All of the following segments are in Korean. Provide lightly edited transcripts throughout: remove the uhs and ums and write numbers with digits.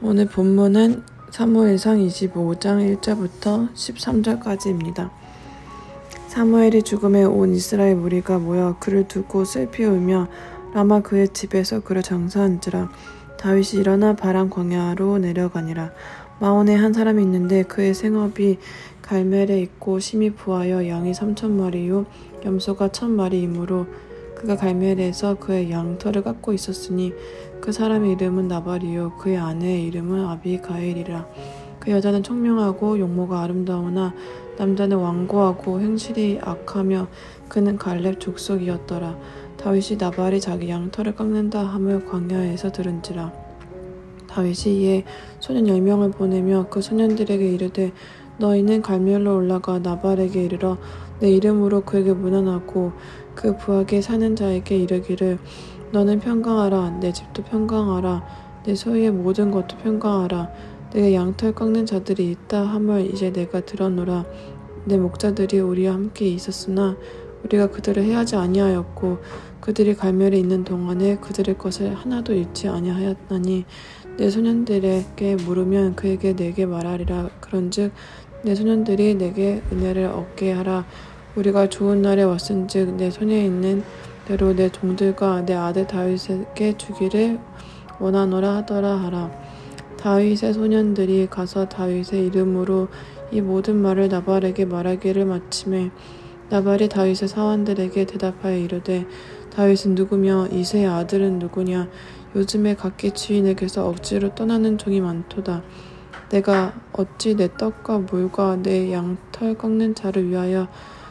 오늘 본문은 사무엘상 25장 1절부터 13절까지입니다. 사무엘이 죽음에 온 이스라엘 무리가 모여 그를 두고 슬피 울며 라마 그의 집에서 그를 장사한지라. 다윗이 일어나 바람 광야로 내려가니라. 마온에 한 사람이 있는데 그의 생업이 갈멜에 있고 심히 부하여 양이 3,000마리요 염소가 1,000마리이므로 그가 갈멜에서 그의 양털을 깎고 있었으니 그 사람의 이름은 나발이요 그의 아내의 이름은 아비가일이라. 그 여자는 청명하고 용모가 아름다우나 남자는 완고하고 행실이 악하며 그는 갈렙 족속이었더라. 다윗이 나발이 자기 양털을 깎는다 함을 광야에서 들은지라. 다윗이 이에 소년 10명을 보내며 그 소년들에게 이르되 너희는 갈멜로 올라가 나발에게 이르러 내 이름으로 그에게 문안하고 그 부하게 사는 자에게 이르기를 너는 평강하라. 내 집도 평강하라. 내 소유의 모든 것도 평강하라. 내게 양털 깎는 자들이 있다 함을 이제 내가 들었노라. 내 목자들이 우리와 함께 있었으나 우리가 그들을 해하지 아니하였고 그들이 갈멜에 있는 동안에 그들의 것을 하나도 잃지 아니하였나니 내 소년들에게 물으면 그에게 내게 말하리라. 그런즉 내 소년들이 내게 은혜를 얻게 하라. 우리가 좋은 날에 왔은즉 내 손에 있는 대로 내 종들과 내 아들 다윗에게 주기를 원하노라 하더라 하라. 다윗의 소년들이 가서 다윗의 이름으로 이 모든 말을 나발에게 말하기를 마침에 나발이 다윗의 사원들에게 대답하여 이르되 다윗은 누구며 이새의 아들은 누구냐. 요즘에 각기 주인에게서 억지로 떠나는 종이 많도다. 내가 어찌 내 떡과 물과 내 양털 깎는 자를 위하여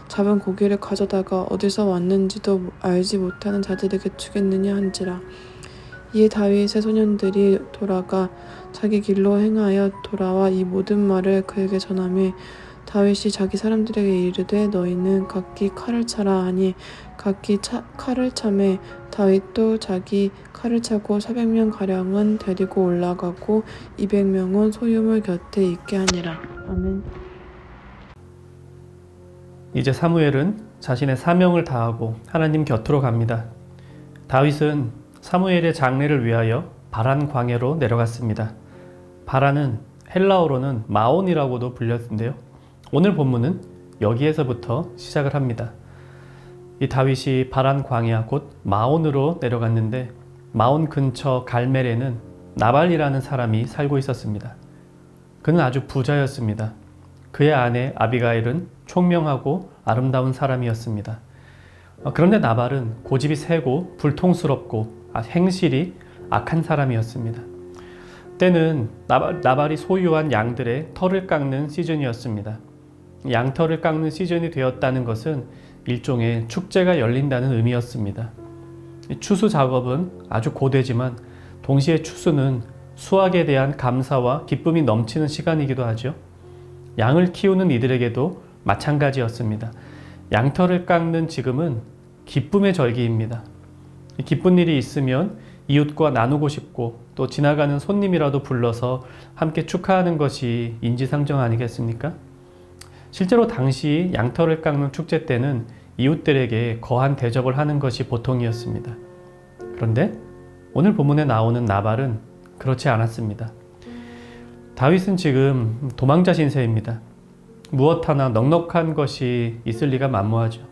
잡은 고기를 가져다가 어디서 왔는지도 알지 못하는 자들에게 주겠느냐 한지라. 이에 다윗의 소년들이 돌아가 자기 길로 행하여 돌아와 이 모든 말을 그에게 전하매 다윗이 자기 사람들에게 이르되 너희는 각기 칼을 차라 하니 각기 칼을 차매 다윗도 자기 칼을 차고 400명가량은 데리고 올라가고 200명은 소유물 곁에 있게 하니라. 아멘. 이제 사무엘은 자신의 사명을 다하고 하나님 곁으로 갑니다. 다윗은 사무엘의 장례를 위하여 바란 광야로 내려갔습니다. 바란은 헬라어로는 마온이라고도 불렸는데요. 오늘 본문은 여기에서부터 시작을 합니다. 이 다윗이 바란 광야 곧 마온으로 내려갔는데 마온 근처 갈멜에는 나발이라는 사람이 살고 있었습니다. 그는 아주 부자였습니다. 그의 아내 아비가일은 총명하고 아름다운 사람이었습니다. 그런데 나발은 고집이 세고 불통스럽고 행실이 악한 사람이었습니다. 때는 나발이 소유한 양들의 털을 깎는 시즌이었습니다. 양털을 깎는 시즌이 되었다는 것은 일종의 축제가 열린다는 의미였습니다. 추수 작업은 아주 고되지만 동시에 추수는 수확에 대한 감사와 기쁨이 넘치는 시간이기도 하죠. 양을 키우는 이들에게도 마찬가지였습니다. 양털을 깎는 지금은 기쁨의 절기입니다. 기쁜 일이 있으면 이웃과 나누고 싶고 또 지나가는 손님이라도 불러서 함께 축하하는 것이 인지상정 아니겠습니까? 실제로 당시 양털을 깎는 축제 때는 이웃들에게 거한 대접을 하는 것이 보통이었습니다. 그런데 오늘 본문에 나오는 나발은 그렇지 않았습니다. 다윗은 지금 도망자 신세입니다. 무엇 하나 넉넉한 것이 있을 리가 만무하죠.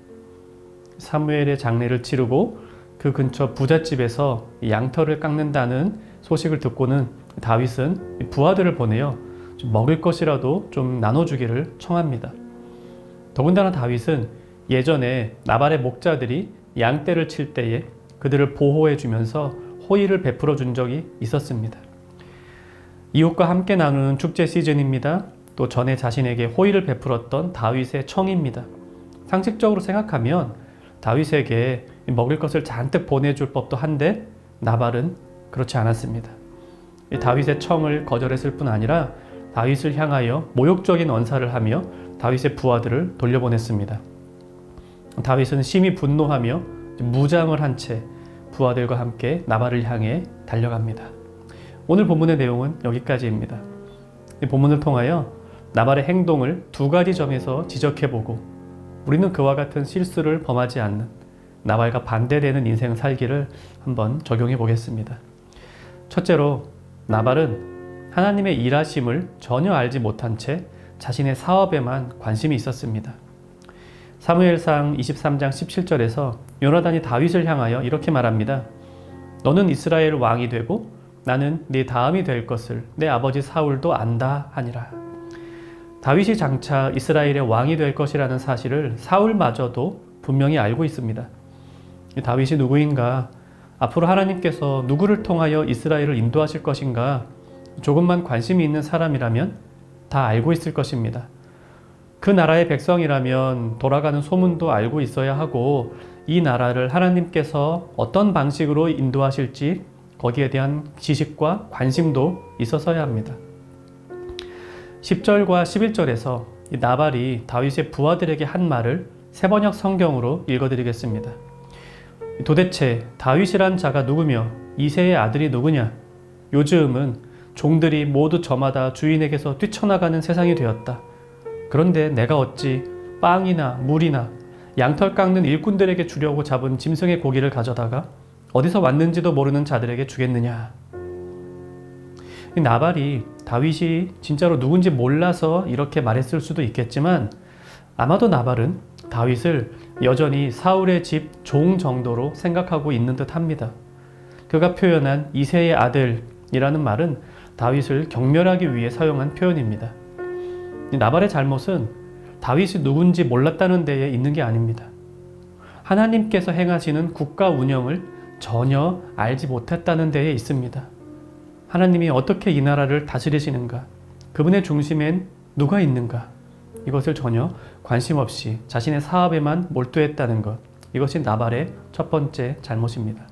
사무엘의 장례를 치르고 그 근처 부잣집에서 양털을 깎는다는 소식을 듣고는 다윗은 부하들을 보내어 먹을 것이라도 좀 나눠주기를 청합니다. 더군다나 다윗은 예전에 나발의 목자들이 양떼를 칠 때에 그들을 보호해 주면서 호의를 베풀어 준 적이 있었습니다. 이웃과 함께 나누는 축제 시즌입니다. 또 전에 자신에게 호의를 베풀었던 다윗의 청입니다. 상식적으로 생각하면 다윗에게 먹을 것을 잔뜩 보내줄 법도 한데 나발은 그렇지 않았습니다. 다윗의 청을 거절했을 뿐 아니라 다윗을 향하여 모욕적인 언사를 하며 다윗의 부하들을 돌려보냈습니다. 다윗은 심히 분노하며 무장을 한 채 부하들과 함께 나발을 향해 달려갑니다. 오늘 본문의 내용은 여기까지입니다. 이 본문을 통하여 나발의 행동을 두 가지 점에서 지적해보고 우리는 그와 같은 실수를 범하지 않는 나발과 반대되는 인생을 살기를 한번 적용해 보겠습니다. 첫째로 나발은 하나님의 일하심을 전혀 알지 못한 채 자신의 사업에만 관심이 있었습니다. 사무엘상 23장 17절에서 요나단이 다윗을 향하여 이렇게 말합니다. 너는 이스라엘 왕이 되고 나는 네 다음이 될 것을 내 아버지 사울도 안다 하니라. 다윗이 장차 이스라엘의 왕이 될 것이라는 사실을 사울마저도 분명히 알고 있습니다. 다윗이 누구인가? 앞으로 하나님께서 누구를 통하여 이스라엘을 인도하실 것인가? 조금만 관심이 있는 사람이라면 다 알고 있을 것입니다. 그 나라의 백성이라면 돌아가는 소문도 알고 있어야 하고 이 나라를 하나님께서 어떤 방식으로 인도하실지 거기에 대한 지식과 관심도 있었어야 합니다. 10절과 11절에서 나발이 다윗의 부하들에게 한 말을 세번역 성경으로 읽어드리겠습니다. 도대체 다윗이란 자가 누구며 이새의 아들이 누구냐? 요즘은 종들이 모두 저마다 주인에게서 뛰쳐나가는 세상이 되었다. 그런데 내가 어찌 빵이나 물이나 양털 깎는 일꾼들에게 주려고 잡은 짐승의 고기를 가져다가 어디서 왔는지도 모르는 자들에게 주겠느냐? 나발이 다윗이 진짜로 누군지 몰라서 이렇게 말했을 수도 있겠지만 아마도 나발은 다윗을 여전히 사울의 집 종 정도로 생각하고 있는 듯 합니다. 그가 표현한 이새의 아들이라는 말은 다윗을 경멸하기 위해 사용한 표현입니다. 나발의 잘못은 다윗이 누군지 몰랐다는 데에 있는 게 아닙니다. 하나님께서 행하시는 국가 운영을 전혀 알지 못했다는 데에 있습니다. 하나님이 어떻게 이 나라를 다스리시는가? 그분의 중심엔 누가 있는가? 이것을 전혀 관심 없이 자신의 사업에만 몰두했다는 것. 이것이 나발의 첫 번째 잘못입니다.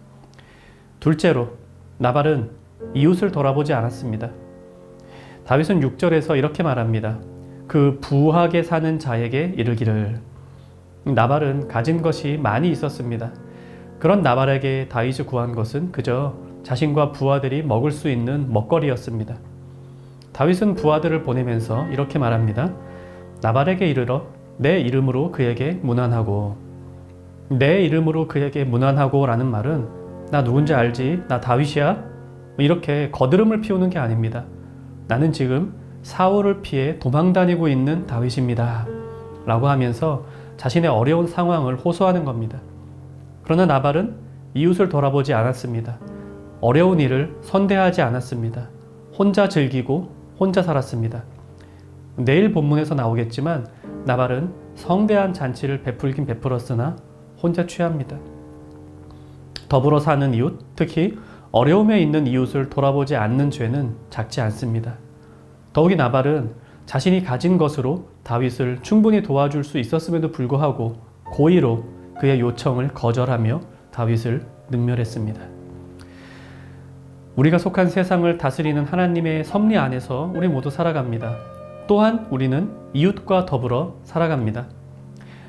둘째로 나발은 이웃을 돌아보지 않았습니다. 다윗은 6절에서 이렇게 말합니다. 그 부하게 사는 자에게 이르기를. 나발은 가진 것이 많이 있었습니다. 그런 나발에게 다윗이 구한 것은 그저 자신과 부하들이 먹을 수 있는 먹거리였습니다. 다윗은 부하들을 보내면서 이렇게 말합니다. 나발에게 이르러 내 이름으로 그에게 문안하고. 내 이름으로 그에게 문안하고 라는 말은 나 누군지 알지? 나 다윗이야? 이렇게 거드름을 피우는 게 아닙니다. 나는 지금 사울을 피해 도망다니고 있는 다윗입니다. 라고 하면서 자신의 어려운 상황을 호소하는 겁니다. 그러나 나발은 이웃을 돌아보지 않았습니다. 어려운 일을 선대하지 않았습니다. 혼자 즐기고 혼자 살았습니다. 내일 본문에서 나오겠지만 나발은 성대한 잔치를 베풀긴 베풀었으나 혼자 취합니다. 더불어 사는 이웃, 특히 어려움에 있는 이웃을 돌아보지 않는 죄는 작지 않습니다. 더욱이 나발은 자신이 가진 것으로 다윗을 충분히 도와줄 수 있었음에도 불구하고 고의로 그의 요청을 거절하며 다윗을 능멸했습니다. 우리가 속한 세상을 다스리는 하나님의 섭리 안에서 우리 모두 살아갑니다. 또한 우리는 이웃과 더불어 살아갑니다.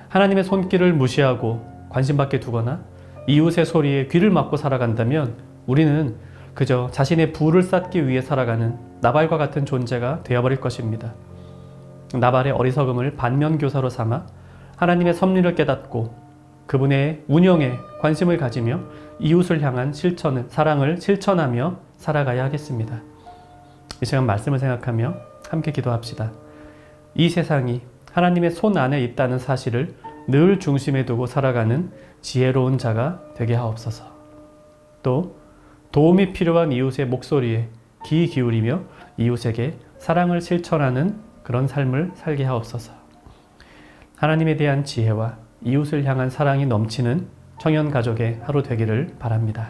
하나님의 손길을 무시하고 관심밖에 두거나 이웃의 소리에 귀를 막고 살아간다면 우리는 그저 자신의 부를 쌓기 위해 살아가는 나발과 같은 존재가 되어버릴 것입니다. 나발의 어리석음을 반면교사로 삼아 하나님의 섭리를 깨닫고 그분의 운영에 관심을 가지며 이웃을 향한 사랑을 실천하며 살아가야 하겠습니다. 이 시간 말씀을 생각하며 함께 기도합시다. 이 세상이 하나님의 손 안에 있다는 사실을 늘 중심에 두고 살아가는 지혜로운 자가 되게 하옵소서. 또 도움이 필요한 이웃의 목소리에 귀 기울이며 이웃에게 사랑을 실천하는 그런 삶을 살게 하옵소서. 하나님에 대한 지혜와 이웃을 향한 사랑이 넘치는 청년 가족의 하루 되기를 바랍니다.